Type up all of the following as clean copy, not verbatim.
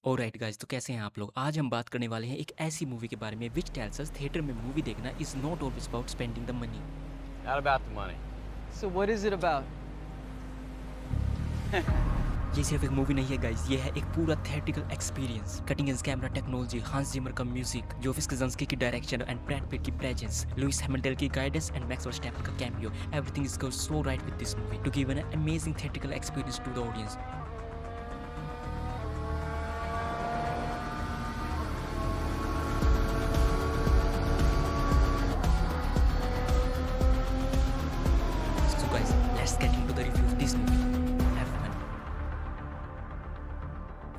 Alright guys, तो कैसे हैं आप लोग। आज हम बात करने वाले हैं एक ऐसी मूवी के बारे में विच टेल्स अस थिएटर में मूवी देखना is not always about spending the money. Not about the money. So what is it about? ये सिर्फ एक मूवी नहीं है गाइस, ये है एक पूरा theatrical experience. Cutting edge camera technology, Hans Zimmer का म्यूजिक, जोविस कज़ंस्की की डायरेक्शन एंड ब्रैड पिट की प्रेजेंस, लुइस हैमिल्टन की गाइडेंस एंड मैक्स वर्स्टैपन का cameo. Everything is goes so right with this movie to give an amazing theatrical experience to the audience. So guys, let's get into the review of this movie. F1.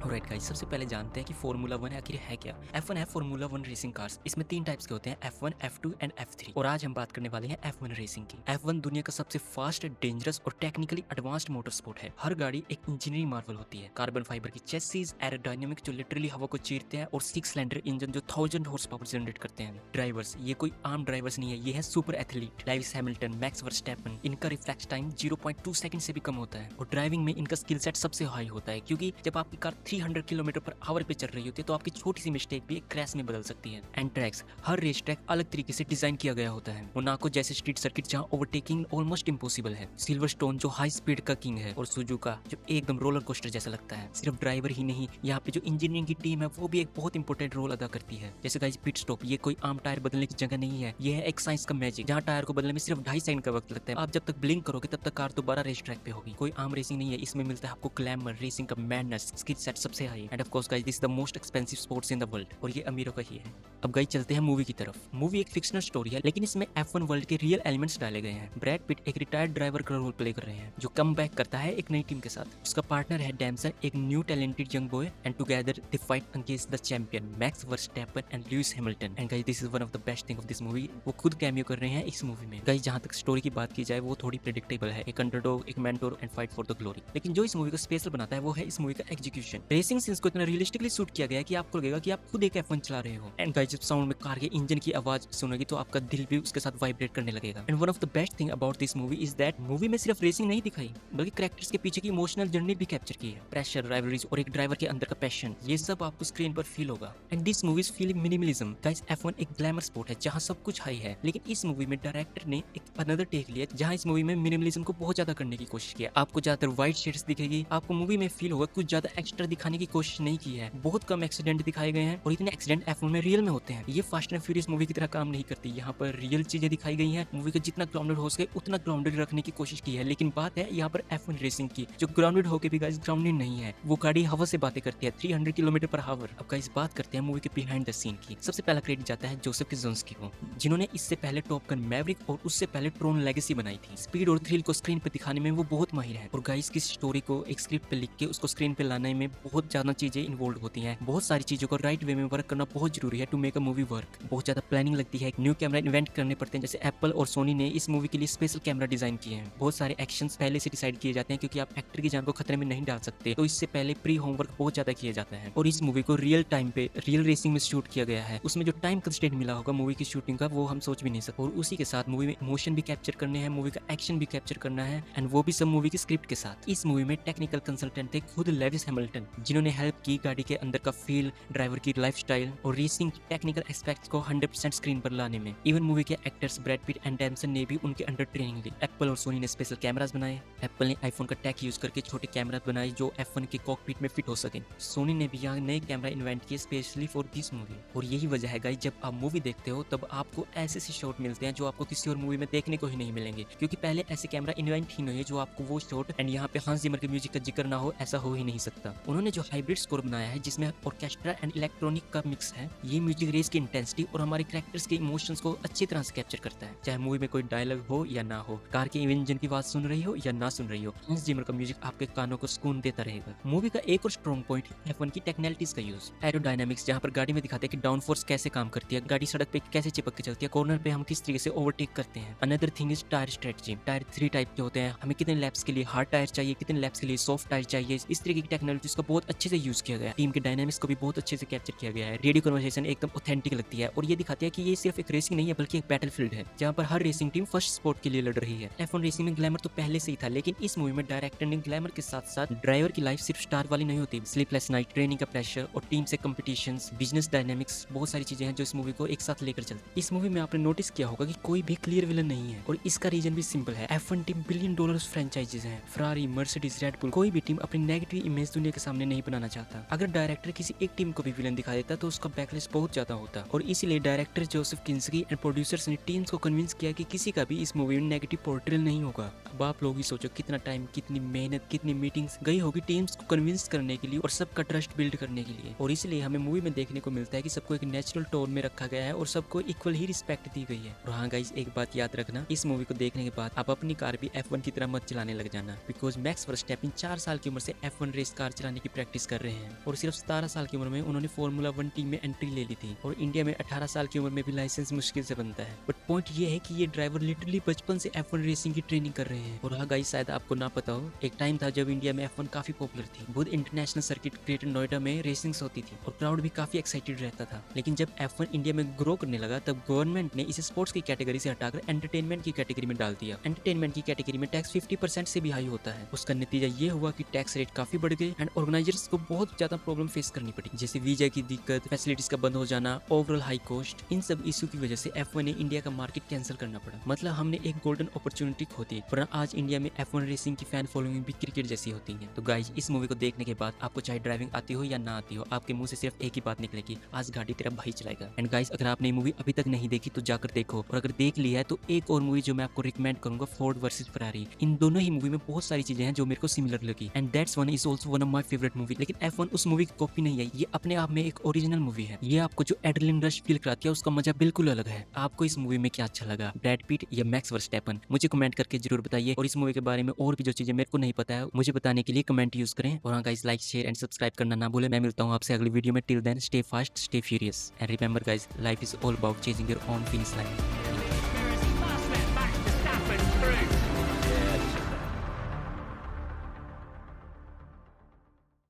Alright guys, सबसे पहले जानते हैं कि formula 1 आखिर है क्या। F1 है formula 1 racing cars. इसमें 3 टाइप्स के होते हैं, F1, F2 एंड F3। और आज हम बात करने वाले हैं F1 रेसिंग की। F1 दुनिया का सबसे फास्ट, डेंजरस और टेक्निकली एडवांस्ड मोटर स्पोर्ट है। हर गाड़ी एक इंजीनियरिंग मार्वल होती है। कार्बन फाइबर की चेसिस, एरोडायनामिक जो लिटरली हवा को चीरते हैं, और 6 सिलेंडर इंजन जो 1000 हॉर्स पावर जनरेट करते हैं। ड्राइवर्स, ये कोई आम ड्राइवर्स नहीं है, ये है super athlete. Lewis Hamilton, max Verstappen, इनका रिफ्लेक्स टाइम 0.2 सेकंड से भी कम होता है। और ड्राइविंग में इनका स्किल सेट सबसे हाई होता है, क्योंकि जब आपकी कार 300 किलोमीटर पर आवर पे चल रही होती है तो आपकी छोटी सी मिस्टेक भी एक क्रैश में बदल सकती है। एंड ट्रैक्स, हर रेस ट्रैक अलग तरीके से डिजाइन किया गया होता है। मोनाको जैसे स्ट्रीट सर्किट जहां ओवरटेकिंग ऑलमोस्ट इम्पॉसिबल है। सिल्वरस्टोन जो हाई स्पीड का किंग है, और सुजुका जो एकदम रोलर कोस्टर जैसा लगता है। सिर्फ ड्राइवर ही नहीं, यहाँ पे जो इंजीनियरिंग की टीम है वो भी एक बहुत इंपॉर्टेंट रोल अदा करती है। जैसे गाइस पिट स्टॉप, ये कोई आम टायर बदलने की जगह नहीं है, ये है एक साइंस का मैजिक, जहाँ टायर को बदलने में सिर्फ 2.5 सेकंड का वक्त लगता है। आप जब तक ब्लिंक करोगे तब तक कार दोबारा रेस ट्रैक पे होगी। कोई आम रेसिंग नहीं है, इसमें मिलता है आपको ग्लैमर, रेसिंग का मैडनेस, स्किल सेट सबसे high. End of course guys, this is the most expensive sports in the world, और ये अमीरों का ही है। अब गाइस चलते हैं मूवी की तरफ। मूवी एक फिक्शनल स्टोरी है, लेकिन इसमें F1 वर्ल्ड के रियल एलिमेंट्स डाले गए हैं। ब्रैड पिट एक रिटायर्ड ड्राइवर का रोल प्ले कर रहे हैं, जो कम बैक करता है एक नई टीम के साथ। उसका पार्टनर है डैमसन, एक new talented young boy, and together they fight against the champion max Verstappen and Lewis Hamilton. And guys, this is one of the best thing of this movie, वो खुद कैमियो कर रहे हैं इस मूवी में। Guys, जहां तक story की बात की जाए वो थोड़ी प्रेडिक्टेबल है, एक अंडरडॉग, एक mentor and fight for the glory. लेकिन जो इस मूवी को स्पेशल बनाता है वो है इस मूवी का एग्जीक्यूशन। रेसिंग सीन्स को इतना रियलिस्टिकली शूट किया गया है कि आपको लगेगा कि आप खुद एक F1 चला रहे हो। एंड गाइस, जब साउंड में कार के इंजन की आवाज सुनोगे तो आपका दिल भी उसके साथ वाइब्रेट करने लगेगा। And one of the best thing about this movie is that movie में सिर्फ रेसिंग नहीं दिखाई, बल्कि कैरेक्टर्स के पीछे की इमोशनल जर्नी भी कैप्चर की है। प्रेशर, राइवलरीज और एक ड्राइवर के अंदर का पैशन, ये सब आपको स्क्रीन पर फील होगा। And this movie is feeling minimalism. Guys, F1 एक ग्लैमर स्पोर्ट है जहां सब कुछ हाई है, लेकिन इस मूवी में डायरेक्टर ने एक अनदर टेक लिया, जहां इस मूवी में मिनिमलिज्म को बहुत ज्यादा करने की कोशिश किया। आपको ज्यादातर व्हाइट शेड्स दिखेगी, आपको मूवी में फील होगा कुछ ज्यादा एक्स्ट्रा दिखाने की कोशिश नहीं की है। बहुत कम एक्सीडेंट दिखाए गए हैं, और इतने एक्सीडेंट F1 में रियल में होते हैं। ये फास्ट एंड फ्यूरियस मूवी की तरह काम नहीं करती। यहाँ पर रियल चीजें दिखाई गई हैं। मूवी को जितना ग्राउंडेड हो सके उतना ग्राउंडेड रखने की कोशिश की है। लेकिन बात है यहाँ पर F1 रेसिंग की, जो ग्राउंडेड होके भी गाइस ग्राउंडेड नहीं है। वो गाड़ी हवा से बातें करती है 300 किलोमीटर पर आवर। अब गाइस बात करते हैं मूवी के बिहाइंड द सीन की। सबसे पहला क्रेडिट जाता है जोसेफ कज़ंस्की को, जिन्होंने इससे पहले टॉप गन मैवरिक और उससे पहले ट्रोन लेगेसी बनाई थी। स्पीड और थ्रिल को स्क्रीन पे दिखाने में वो बहुत माहिर है। और गाइस, किस स्टोरी को एक स्क्रिप्ट पे लिख के उसको स्क्रीन पे लाने में बहुत ज्यादा चीजें इन्वॉल्व होती हैं। बहुत सारी चीजों को राइट वे में वर्क करना बहुत जरूरी है to make a movie work. बहुत ज्यादा प्लानिंग लगती है, न्यू कैमरा इन्वेंट करने पड़ते हैं। जैसे एप्पल और सोनी ने इस मूवी के लिए स्पेशल कैमरा डिजाइन किए हैं। बहुत सारे एक्शंस पहले से डिसाइड किए जाते हैं, क्योंकि आप एक्टर की जान को खतरे में नहीं डाल सकते, तो इससे पहले प्री होमवर्क बहुत ज्यादा किया जाता है। और इस मूवी को रियल टाइम पे रियल रेसिंग में शूट किया गया है। उसमें जो टाइम कंस्ट्रेंट मिला होगा मूवी की शूटिंग का, वो हम सोच भी नहीं सकते। और उसी के साथ मूवी में इमोशन भी कैप्चर करने हैं, मूवी का एक्शन भी कैप्चर करना है, एंड वो भी सब मूवी की स्क्रिप्ट के साथ। इस मूवी में टेक्निकल कंसल्टेंट थे खुद लुइस हैमिल्टन, जिन्होंने हेल्प की गाड़ी के अंदर का फील, ड्राइवर की लाइफस्टाइल और रेसिंग की टेक्निकल एस्पेक्ट्स को 100% स्क्रीन पर लाने में। इवन मूवी के actors Brad Pitt and Damson ने भी उनके अंडर ट्रेनिंग ली। एप्पल और सोनी ने स्पेशल कैमरास बनाए। एप्पल ने आईफोन का टेक यूज करके छोटे कैमरा बनाए जो F1 के कॉकपिट में फिट हो सके। सोनी ने भी यहाँ नए कैमरा इन्वेंट किए स्पेशली फॉर दिस मूवी। और यही वजह है गाइस, जब आप मूवी देखते हो तब आपको ऐसे शॉट मिलते हैं जो आपको किसी और मूवी में देखने को ही नहीं मिलेंगे, क्योंकि पहले ऐसे कैमरा इन्वेंट ही नहीं है जो आपको वो शॉट एंड यहाँ पे हांस जिमर के म्यूजिक का जिक्र ना हो, ऐसा हो ही नहीं सकता। उन्होंने जो हाइब्रिड स्कोर बनाया है, जिसमें ऑर्केस्ट्रा एंड इलेक्ट्रॉनिक का मिक्स है, ये म्यूजिक रेस की इंटेंसिटी और हमारे कैरेक्टर्स के इमोशंस को अच्छी तरह से कैप्चर करता है। चाहे मूवी में कोई डायलॉग हो या ना हो, कार के इंजन की आवाज सुन रही हो या ना सुन रही हो, हांस जिमर का म्यूजिक आपके कानों को सुकून देता रहेगा। मूवी का एक और स्ट्रॉन्ग पॉइंट है F1 की टेक्नोलॉजीज का यूज। एरोडायनामिक्स, जहाँ पर गाड़ी में दिखाते हैं कि डाउन फोर्स कैसे काम करती है, गाड़ी सड़क पे कैसे चिपक के चलती है, कॉर्नर पे हम किस तरीके से ओवरटेक करते हैं। Another thing is tyre strategy. Tyre 3 type के होते हैं, हमें कितने लैप्स के लिए हार्ड टायर चाहिए, कितने लैप्स के लिए सॉफ्ट टायर चाहिए। इस तरीके की टेक्नोलॉजीज को बहुत अच्छे से यूज यूज किया गया है। टीम के डायनामिक्स को भी बहुत अच्छे से कैप्चर किया गया है। रेडियो कन्वर्सेशन एकदम ऑथेंटिक लगती है और ये दिखाती है कि ये सिर्फ एक रेसिंग नहीं है बल्कि एक बैटलफील्ड है जहाँ पर हर रेसिंग टीम फर्स्ट स्पॉट के लिए लड़ रही है। F1 रेसिंग में ग्लैमर तो पहले से ही था, लेकिन इस मूवी में डायरेक्टर ने ग्लैमर के साथ साथ ड्राइवर की लाइफ सिर्फ स्टार वाली नहीं होती। स्लीपलेस नाइट, ट्रेनिंग का प्रेशर और टीम से कंपटीशंस, बिजनेस डायनामिक्स, बहुत सारी चीजें हैं जो इस मूवी को एक साथ लेकर चलती। इस मूवी में आपने नोटिस किया होगा कि कोई भी क्लियर विलन नहीं है और इसका रीजन भी सिंपल है। F1 team billion dollar franchises हैं। फरारी, मर्सिडीज, रेड बुल, कोई भी टीम अपनी नेगेटिव इमेज दुनिया के सामने नहीं बनाना चाहता। अगर डायरेक्टर किसी एक टीम को भी विलन दिखा देता तो उसका बैकलिस्ट बहुत ज्यादा होता और इसीलिए डायरेक्टर जोसेफ किंस्की एंड प्रोड्यूसर्स ने टीम्स को कन्विंस किया कि किसी का भी इस मूवी में नेगेटिव पोर्ट्रेल नहीं होगा। अब आप लोग ही सोचो कितना टाइम, कितनी मेहनत, कितनी मीटिंग्स गई होगी टीम्स को कन्विंस करने के लिए और सबका ट्रस्ट बिल्ड करने के लिए। और इसलिए हमें मूवी में देखने को मिलता है कि सबको एक नेचुरल टोन में रखा गया है और सबको इक्वल ही रिस्पेक्ट दी गई है। और हाँ गाइस, एक बात याद रखना, इस मूवी को देखने के बाद आप अपनी कार भी F1 की तरह मत चलाने लग जाना, बिकॉज मैक्स वर्स्टैपेन 4 साल की उम्र से F1 रेस कार चलाने की प्रैक्टिस कर रहे हैं और सिर्फ 17 साल की उम्र में उन्होंने फॉर्मूला 1 टीम में एंट्री ले ली थी। और इंडिया में 18 साल की उम्र में भी लाइसेंस मुश्किल से बनता है। बट पॉइंट ये है कि ये ड्राइवर लिटरली बचपन से F1 रेसिंग की ट्रेनिंग कर रहे हैं। और हाँ गाइस, शायद आपको ना पता हो, एक टाइम था जब इंडिया में F1 काफी पॉपुलर थी। बुध इंटरनेशनल सर्किट ग्रेटर नोएडा में रेसिंग्स होती थी और क्राउड भी काफी एक्साइटेड रहता था। लेकिन जब F1 इंडिया में ग्रो करने लगा तब गवर्नमेंट ने इसे स्पोर्ट्स की कैटेगरी से हटाकर एंटरटेनमेंट की कैटेगरी में डाल दिया। एंटरटेनमेंट की कैटेगरी में टैक्स 50% से भी हाई होता है। उसका नतीजा ये हुआ कि टैक्स रेट काफी बढ़ गए एंड ऑर्गेनाइजर्स को बहुत ज्यादा प्रॉब्लम फेस करनी पड़ी, जैसे वीजा की दिक्कत, फैसिलिटीज का बंद हो जाना, ओवरऑल हाई कॉस्ट। इन सब इशू की वजह से F1 ने इंडिया का मार्केट कैंसिल करना पड़ा। मतलब हमने एक गोल्डन अपॉर्चुनिटी खो दी। पर आज इंडिया में F1 रेसिंग की फैन फॉलोइंग भी क्रिकेट जैसी होती है। तो गाइस, इस मूवी को देखने के बाद आपको चाहे ड्राइविंग आती हो या ना आती हो, आपके मुंह से सिर्फ एक ही बात निकलेगी, आज गाड़ी तेरा भाई चलाएगा। एंड गाइस, अगर आपने ये मूवी अभी तक नहीं देखी तो जाकर देखो, और अगर देख ली है तो एक और मूवी जो मैं आपको रिकमेंड करूंगा, फोर्ड वर्सेस फरारी। इन दोनों ही मूवी में बहुत सारी चीजें हैं जो मेरे को सिमिलर लगी and that's one is also one of my favourite movie. लेकिन F1 उस मूवी की कॉपी नहीं है, ये अपने आप में एक ओरिजिनल मूवी है। ये आपको जो एड्रेनलिन रश फील कराती है उसका मजा बिल्कुल अलग है। आपको इस मूवी में क्या अच्छा लगा, ब्रैड पिट या मैक्स वर्स्टैपेन? मुझे कमेंट करके जरूर बताइए। और इस मूवी के बारे में और भी जो चीजें मेरे को नहीं पता है मुझे बताने के लिए कमेंट यूज करें। और हाँ guys, like, share and subscribe करना ना भूलें। मैं मिलता हूँ आपसे अगली वीडियो में। Till then, stay fast, stay furious and remember guys, life is all about chasing your own finish line.